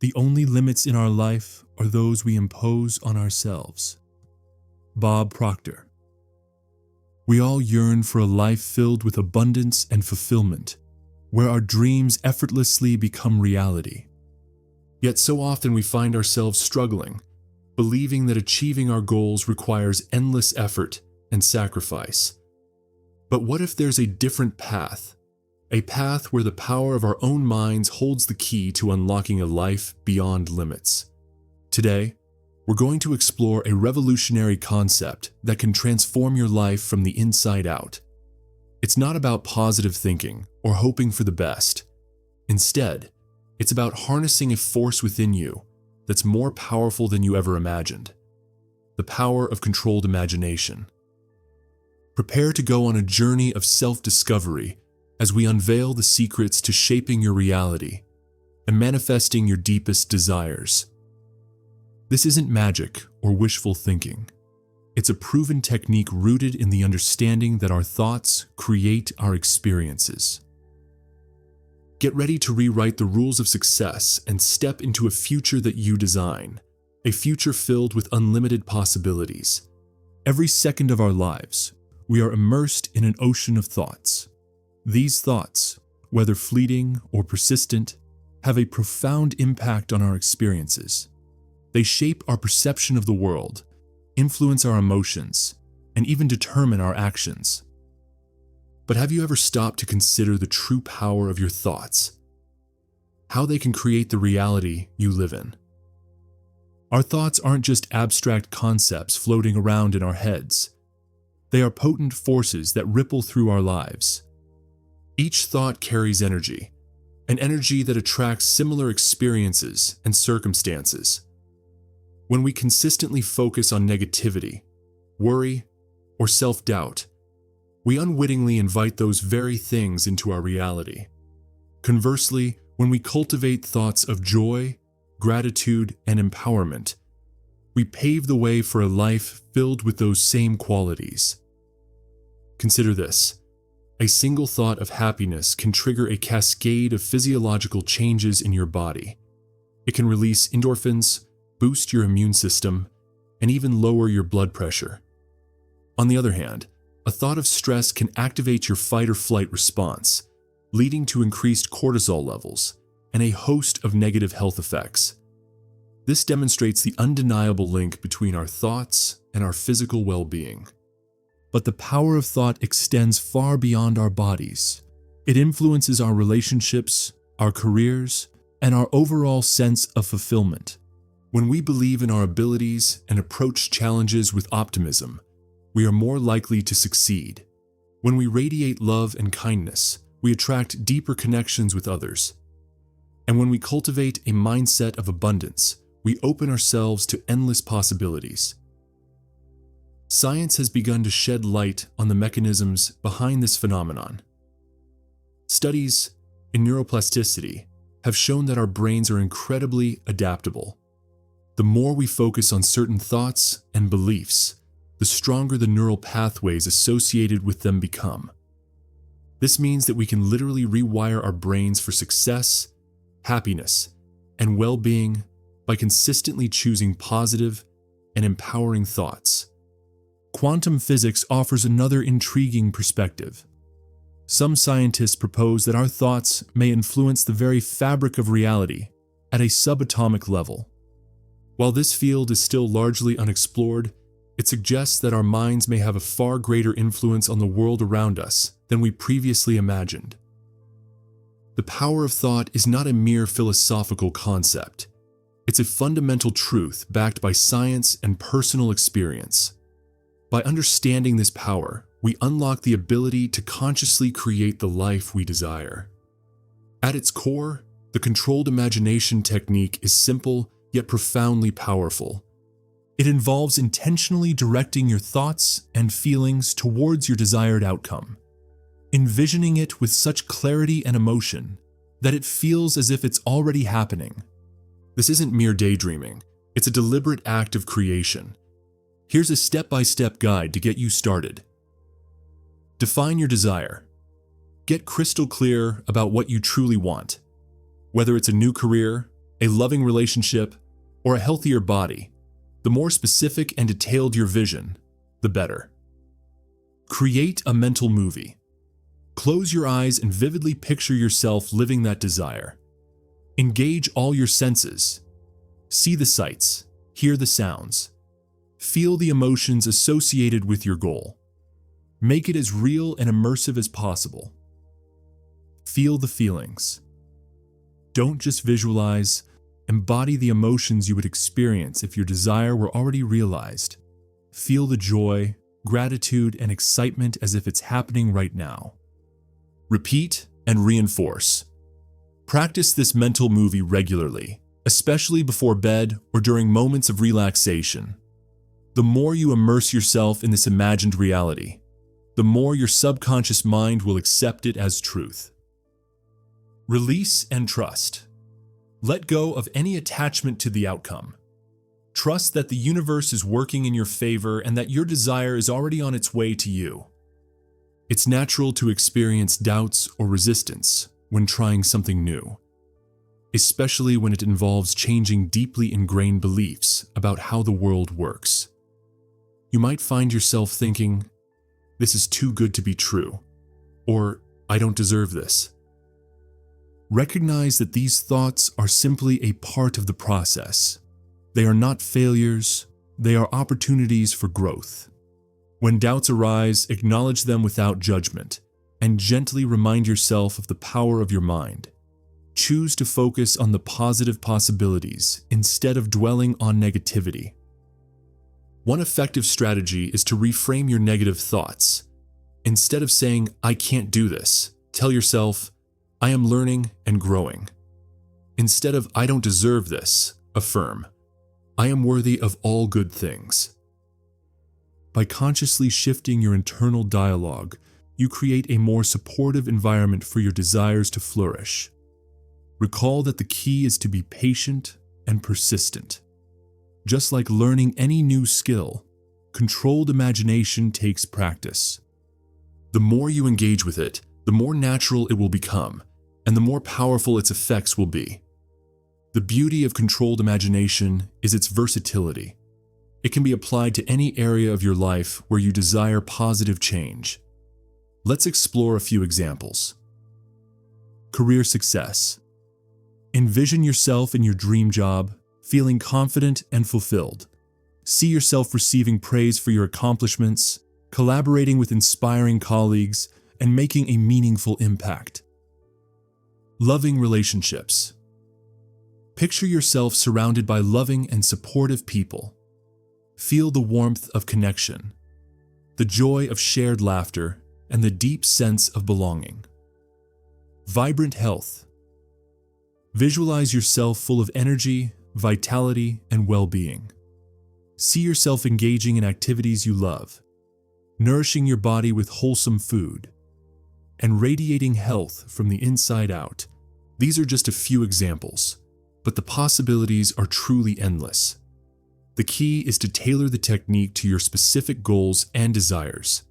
The only limits in our life are those we impose on ourselves. Bob Proctor. We all yearn for a life filled with abundance and fulfillment, where our dreams effortlessly become reality. Yet so often we find ourselves struggling, believing that achieving our goals requires endless effort and sacrifice. But what if there's a different path? A path where the power of our own minds holds the key to unlocking a life beyond limits. Today, we're going to explore a revolutionary concept that can transform your life from the inside out. It's not about positive thinking or hoping for the best. Instead, it's about harnessing a force within you that's more powerful than you ever imagined. The power of controlled imagination. Prepare to go on a journey of self-discovery as we unveil the secrets to shaping your reality and manifesting your deepest desires. This isn't magic or wishful thinking. It's a proven technique rooted in the understanding that our thoughts create our experiences. Get ready to rewrite the rules of success and step into a future that you design, a future filled with unlimited possibilities. Every second of our lives, we are immersed in an ocean of thoughts. These thoughts, whether fleeting or persistent, have a profound impact on our experiences. They shape our perception of the world, influence our emotions, and even determine our actions. But have you ever stopped to consider the true power of your thoughts? How they can create the reality you live in? Our thoughts aren't just abstract concepts floating around in our heads. They are potent forces that ripple through our lives. Each thought carries energy, an energy that attracts similar experiences and circumstances. When we consistently focus on negativity, worry, or self-doubt, we unwittingly invite those very things into our reality. Conversely, when we cultivate thoughts of joy, gratitude, and empowerment, we pave the way for a life filled with those same qualities. Consider this. A single thought of happiness can trigger a cascade of physiological changes in your body. It can release endorphins, boost your immune system, and even lower your blood pressure. On the other hand, a thought of stress can activate your fight or flight response, leading to increased cortisol levels and a host of negative health effects. This demonstrates the undeniable link between our thoughts and our physical well-being. But the power of thought extends far beyond our bodies. It influences our relationships, our careers, and our overall sense of fulfillment. When we believe in our abilities and approach challenges with optimism, we are more likely to succeed. When we radiate love and kindness, we attract deeper connections with others. And when we cultivate a mindset of abundance, we open ourselves to endless possibilities. Science has begun to shed light on the mechanisms behind this phenomenon. Studies in neuroplasticity have shown that our brains are incredibly adaptable. The more we focus on certain thoughts and beliefs, the stronger the neural pathways associated with them become. This means that we can literally rewire our brains for success, happiness, and well-being by consistently choosing positive and empowering thoughts. Quantum physics offers another intriguing perspective. Some scientists propose that our thoughts may influence the very fabric of reality at a subatomic level. While this field is still largely unexplored, it suggests that our minds may have a far greater influence on the world around us than we previously imagined. The power of thought is not a mere philosophical concept. It's a fundamental truth backed by science and personal experience. By understanding this power, we unlock the ability to consciously create the life we desire. At its core, the controlled imagination technique is simple yet profoundly powerful. It involves intentionally directing your thoughts and feelings towards your desired outcome, envisioning it with such clarity and emotion that it feels as if it's already happening. This isn't mere daydreaming, it's a deliberate act of creation. Here's a step-by-step guide to get you started. Define your desire. Get crystal clear about what you truly want. Whether it's a new career, a loving relationship, or a healthier body, the more specific and detailed your vision, the better. Create a mental movie. Close your eyes and vividly picture yourself living that desire. Engage all your senses. See the sights, hear the sounds, feel the emotions associated with your goal. Make it as real and immersive as possible. Feel the feelings. Don't just visualize, embody the emotions you would experience if your desire were already realized. Feel the joy, gratitude, and excitement as if it's happening right now. Repeat and reinforce. Practice this mental movie regularly, especially before bed or during moments of relaxation. The more you immerse yourself in this imagined reality, the more your subconscious mind will accept it as truth. Release and trust. Let go of any attachment to the outcome. Trust that the universe is working in your favor and that your desire is already on its way to you. It's natural to experience doubts or resistance when trying something new, especially when it involves changing deeply ingrained beliefs about how the world works. You might find yourself thinking, "This is too good to be true," or "I don't deserve this." Recognize that these thoughts are simply a part of the process. They are not failures, they are opportunities for growth. When doubts arise, acknowledge them without judgment, and gently remind yourself of the power of your mind. Choose to focus on the positive possibilities instead of dwelling on negativity. One effective strategy is to reframe your negative thoughts. Instead of saying, "I can't do this," tell yourself, "I am learning and growing." Instead of "I don't deserve this," affirm, "I am worthy of all good things." By consciously shifting your internal dialogue, you create a more supportive environment for your desires to flourish. Recall that the key is to be patient and persistent. Just like learning any new skill, controlled imagination takes practice. The more you engage with it, the more natural it will become, and the more powerful its effects will be. The beauty of controlled imagination is its versatility. It can be applied to any area of your life where you desire positive change. Let's explore a few examples. Career success. Envision yourself in your dream job, feeling confident and fulfilled. See yourself receiving praise for your accomplishments, collaborating with inspiring colleagues, and making a meaningful impact. Loving relationships. Picture yourself surrounded by loving and supportive people. Feel the warmth of connection, the joy of shared laughter, and the deep sense of belonging. Vibrant health. Visualize yourself full of energy, vitality, and well-being. See yourself engaging in activities you love, nourishing your body with wholesome food, and radiating health from the inside out. These are just a few examples, but the possibilities are truly endless. The key is to tailor the technique to your specific goals and desires.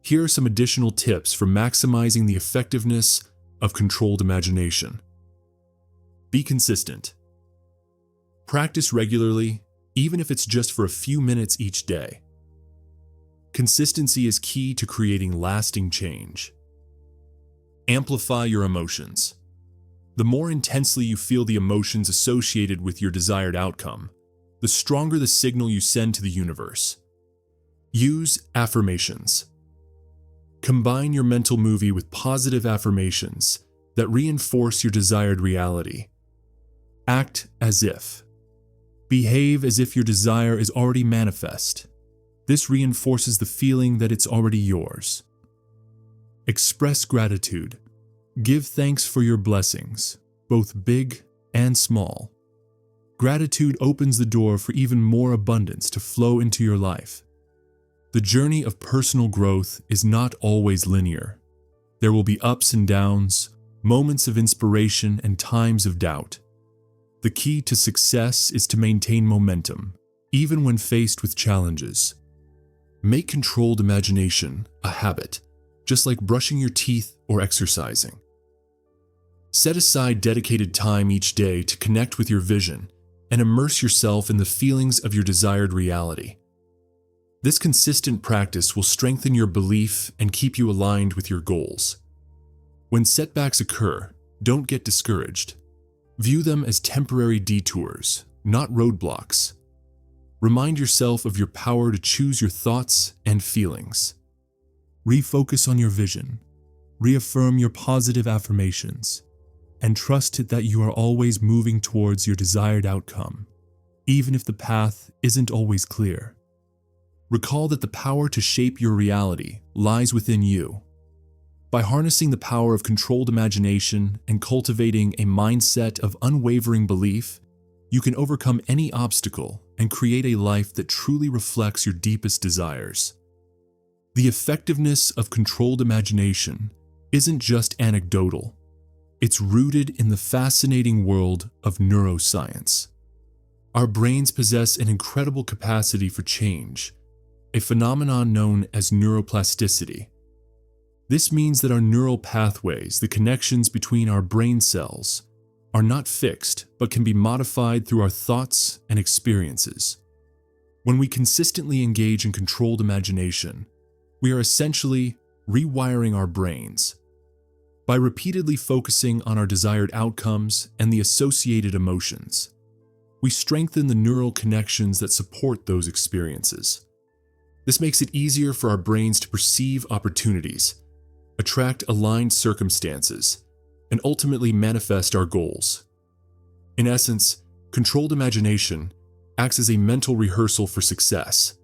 Here are some additional tips for maximizing the effectiveness of controlled imagination. Be consistent. Practice regularly, even if it's just for a few minutes each day. Consistency is key to creating lasting change. Amplify your emotions. The more intensely you feel the emotions associated with your desired outcome, the stronger the signal you send to the universe. Use affirmations. Combine your mental movie with positive affirmations that reinforce your desired reality. Act as if. Behave as if your desire is already manifest. This reinforces the feeling that it's already yours. Express gratitude. Give thanks for your blessings, both big and small. Gratitude opens the door for even more abundance to flow into your life. The journey of personal growth is not always linear. There will be ups and downs, moments of inspiration, and times of doubt. The key to success is to maintain momentum, even when faced with challenges. Make controlled imagination a habit, just like brushing your teeth or exercising. Set aside dedicated time each day to connect with your vision and immerse yourself in the feelings of your desired reality. This consistent practice will strengthen your belief and keep you aligned with your goals. When setbacks occur, don't get discouraged. View them as temporary detours, not roadblocks. Remind yourself of your power to choose your thoughts and feelings. Refocus on your vision, reaffirm your positive affirmations, and trust that you are always moving towards your desired outcome, even if the path isn't always clear. Recall that the power to shape your reality lies within you. By harnessing the power of controlled imagination and cultivating a mindset of unwavering belief, you can overcome any obstacle and create a life that truly reflects your deepest desires. The effectiveness of controlled imagination isn't just anecdotal. It's rooted in the fascinating world of neuroscience. Our brains possess an incredible capacity for change, a phenomenon known as neuroplasticity. This means that our neural pathways, the connections between our brain cells, are not fixed but can be modified through our thoughts and experiences. When we consistently engage in controlled imagination, we are essentially rewiring our brains. By repeatedly focusing on our desired outcomes and the associated emotions, we strengthen the neural connections that support those experiences. This makes it easier for our brains to perceive opportunities, attract aligned circumstances, and ultimately manifest our goals. In essence, controlled imagination acts as a mental rehearsal for success.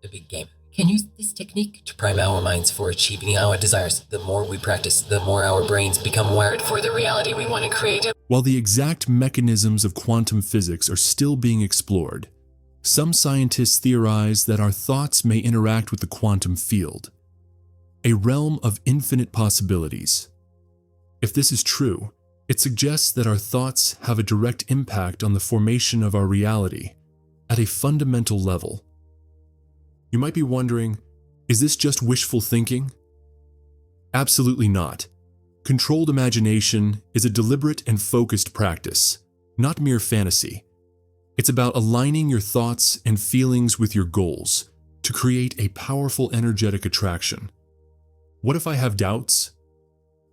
The big game. We can use this technique to prime our minds for achieving our desires. The more we practice, the more our brains become wired for the reality we want to create. While the exact mechanisms of quantum physics are still being explored, some scientists theorize that our thoughts may interact with the quantum field, a realm of infinite possibilities. If this is true, it suggests that our thoughts have a direct impact on the formation of our reality at a fundamental level. You might be wondering, is this just wishful thinking? Absolutely not. Controlled imagination is a deliberate and focused practice, not mere fantasy. It's about aligning your thoughts and feelings with your goals to create a powerful energetic attraction. What if I have doubts?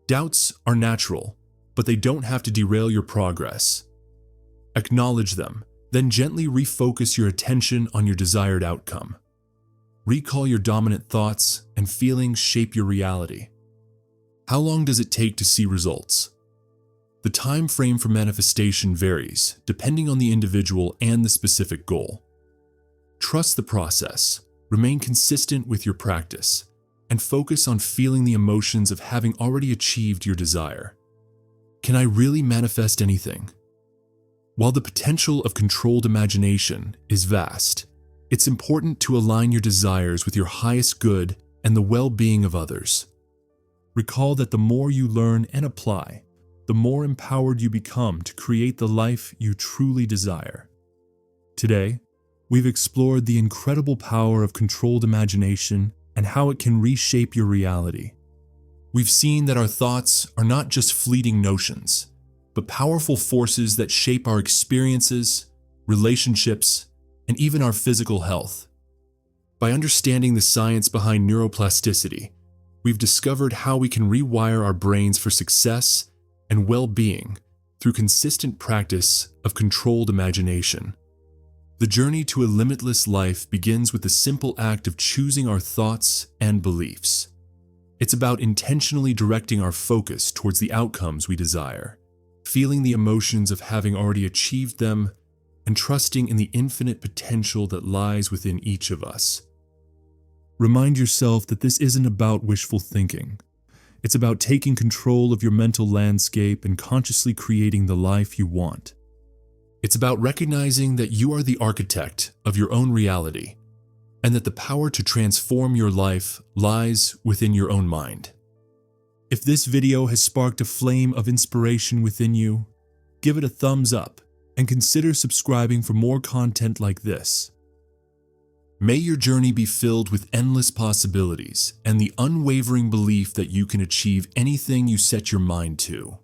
Doubts are natural, but they don't have to derail your progress. Acknowledge them, then gently refocus your attention on your desired outcome. Recall your dominant thoughts and feelings shape your reality. How long does it take to see results? The time frame for manifestation varies depending on the individual and the specific goal. Trust the process, remain consistent with your practice, and focus on feeling the emotions of having already achieved your desire. Can I really manifest anything? While the potential of controlled imagination is vast, it's important to align your desires with your highest good and the well-being of others. Recall that the more you learn and apply, the more empowered you become to create the life you truly desire. Today, we've explored the incredible power of controlled imagination and how it can reshape your reality. We've seen that our thoughts are not just fleeting notions, but powerful forces that shape our experiences, relationships, and even our physical health. By understanding the science behind neuroplasticity, we've discovered how we can rewire our brains for success and well-being through consistent practice of controlled imagination. The journey to a limitless life begins with the simple act of choosing our thoughts and beliefs. It's about intentionally directing our focus towards the outcomes we desire, feeling the emotions of having already achieved them, and trusting in the infinite potential that lies within each of us. Remind yourself that this isn't about wishful thinking. It's about taking control of your mental landscape and consciously creating the life you want. It's about recognizing that you are the architect of your own reality, and that the power to transform your life lies within your own mind. If this video has sparked a flame of inspiration within you, give it a thumbs up and consider subscribing for more content like this. May your journey be filled with endless possibilities and the unwavering belief that you can achieve anything you set your mind to.